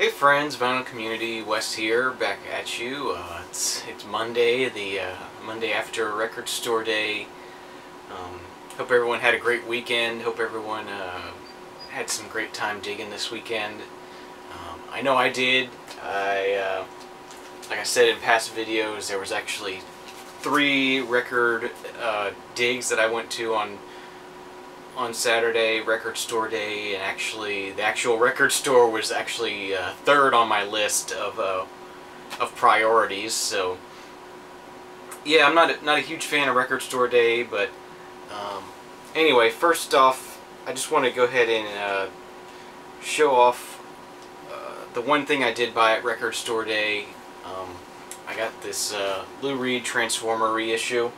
Hey friends, vinyl community, Wes here, back at you. It's Monday, the Monday after record store day. Hope everyone had a great weekend. Hope everyone had some great time digging this weekend. I know I did. Like I said in past videos, there was actually 3 record digs that I went to on Saturday, record store day, and actually the actual record store was actually 3rd on my list of priorities. So yeah, I'm not a huge fan of record store day, but anyway, first off, I just want to go ahead and show off the one thing I did buy at record store day. I got this Lou Reed Transformer reissue.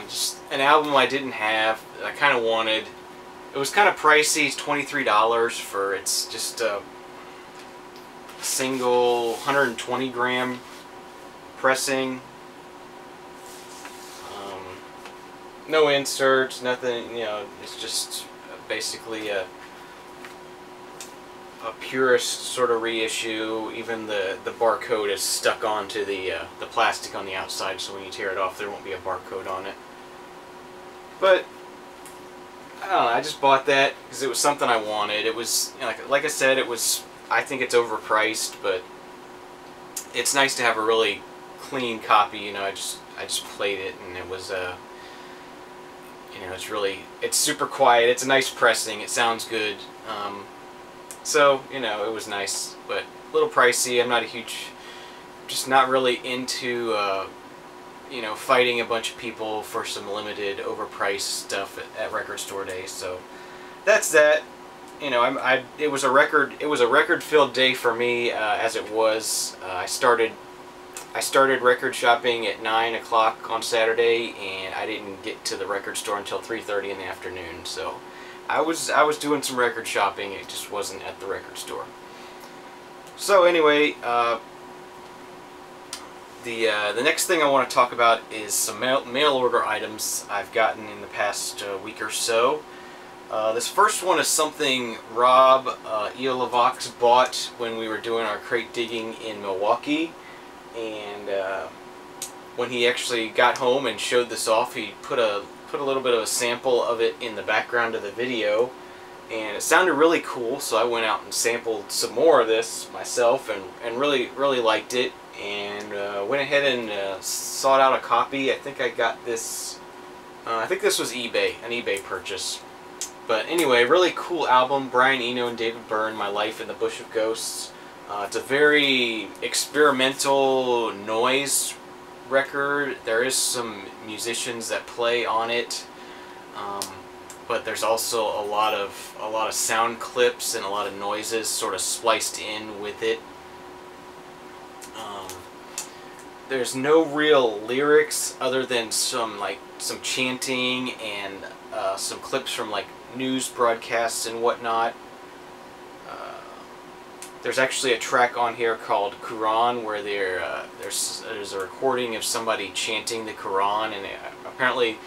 Just an album I didn't have, I kind of wanted. It was kind of pricey. It's $23 for it's just a single 120 gram pressing. No inserts, nothing, you know, it's just basically a purist sort of reissue. Even the barcode is stuck onto the plastic on the outside, so when you tear it off there won't be a barcode on it. But I don't know, I just bought that because it was something I wanted. It was, you know, like I said, it was, I think it's overpriced, but it's nice to have a really clean copy. You know, I just played it, and it was you know, it's super quiet. It's a nice pressing. It sounds good. So, you know, it was nice, but a little pricey. I'm not a huge, just not really into you know, fighting a bunch of people for some limited, overpriced stuff at record store day. So that's that. You know, it was a record-filled day for me, as it was. I started record shopping at 9 o'clock on Saturday, and I didn't get to the record store until 3:30 in the afternoon. So I was doing some record shopping. It just wasn't at the record store. So anyway, the next thing I want to talk about is some mail order items I've gotten in the past week or so. This first one is something Rob EoLovox bought when we were doing our crate digging in Milwaukee, and when he actually got home and showed this off, he put a little bit of a sample of it in the background of the video, and it sounded really cool. So I went out and sampled some more of this myself, and really liked it. And went ahead and sought out a copy. I think I got this, I think this was an eBay purchase. But anyway, really cool album, Brian Eno David Byrne, My Life in the Bush of Ghosts. It's a very experimental noise record. There is some musicians that play on it, but there's also a lot of sound clips and a lot of noises sort of spliced in with it. There's no real lyrics other than some chanting and some clips from like news broadcasts and whatnot. There's actually a track on here called Quran where there's a recording of somebody chanting the Quran, and apparently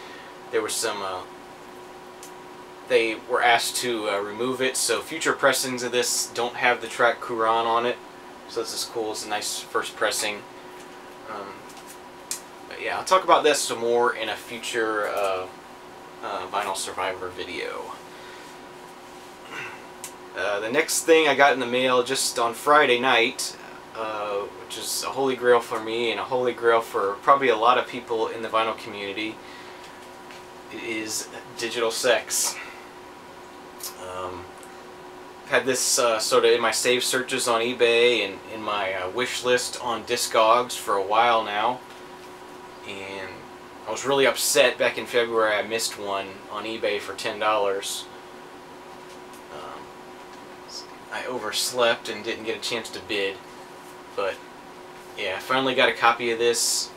there was some they were asked to remove it, so future pressings of this don't have the track Quran on it. So this is cool. It's a nice first pressing. But yeah, I'll talk about this some more in a future Vinyl Survivor video. The next thing I got in the mail just on Friday night, which is a holy grail for me and a holy grail for probably a lot of people in the vinyl community, is digital sex. Had this sort of in my saved searches on eBay and in my wish list on Discogs for a while now, and I was really upset back in February I missed one on eBay for $10. I overslept and didn't get a chance to bid, but yeah, I finally got a copy of this.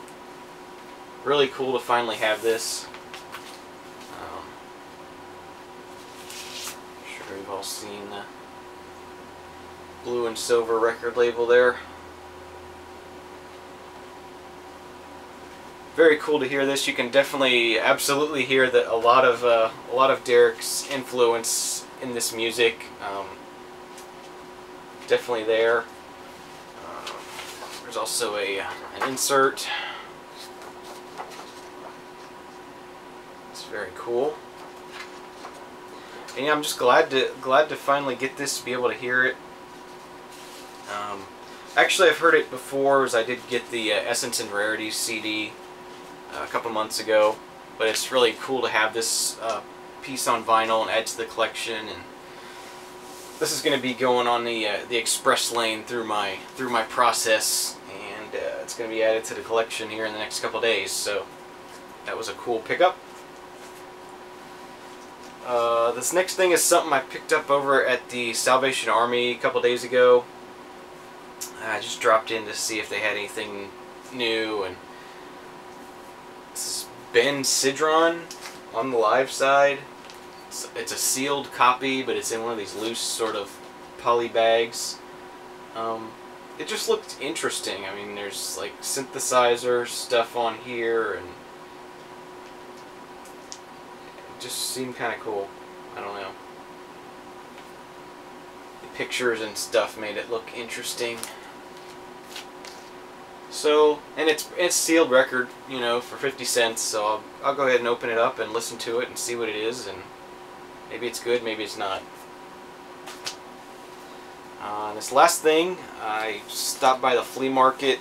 Really cool to finally have this. I'm sure you've all seen the blue and silver record label there. Very cool to hear this. You can definitely, absolutely hear that a lot of Dereck's influence in this music. definitely there. There's also an insert. It's very cool. And yeah, I'm just glad to finally get this, to be able to hear it. Actually, I've heard it before, as I did get the Essence and Rarities CD a couple months ago. But it's really cool to have this piece on vinyl and add to the collection. And this is going to be going on the express lane through my process, and it's going to be added to the collection here in the next couple days. So that was a cool pickup. This next thing is something I picked up over at the Salvation Army a couple days ago. I just dropped in to see if they had anything new, and this is Ben Sidron on the live side. It's a sealed copy, but it's in one of these loose sort of poly bags. It just looked interesting. I mean, there's like synthesizer stuff on here, and it just seemed kind of cool. I don't know. The pictures and stuff made it look interesting. So, and it's sealed record, you know, for 50 cents. So I'll go ahead and open it up and listen to it and see what it is, and maybe it's good, maybe it's not. This last thing, I stopped by the Flea Market.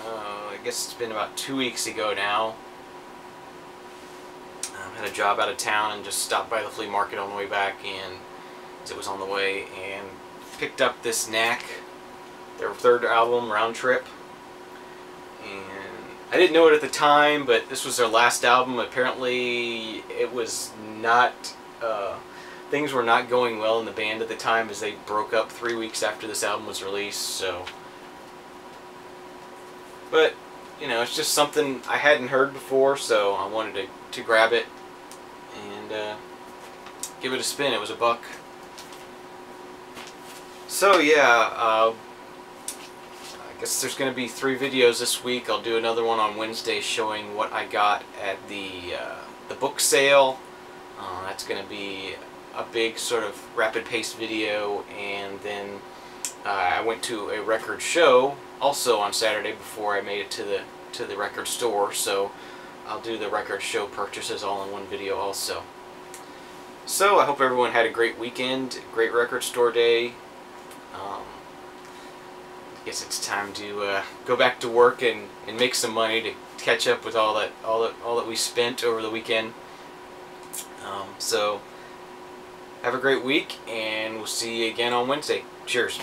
I guess it's been about 2 weeks ago now. Had a job out of town and just stopped by the Flea Market on the way back, and as it was on the way, and picked up this Knack, their third album, Round Trip. And I didn't know it at the time, but this was their last album. Apparently it was not, things were not going well in the band at the time, as they broke up 3 weeks after this album was released. So, but you know, it's just something I hadn't heard before, so I wanted to grab it and give it a spin. It was $1. So yeah, I guess there's going to be 3 videos this week. I'll do another one on Wednesday showing what I got at the book sale. That's going to be a big sort of rapid pace video, and then I went to a record show also on Saturday before I made it to the record store, so I'll do the record show purchases all in one video also. So I hope everyone had a great weekend, great record store day. I guess it's time to go back to work and make some money to catch up with all that we spent over the weekend. So have a great week, and we'll see you again on Wednesday. Cheers.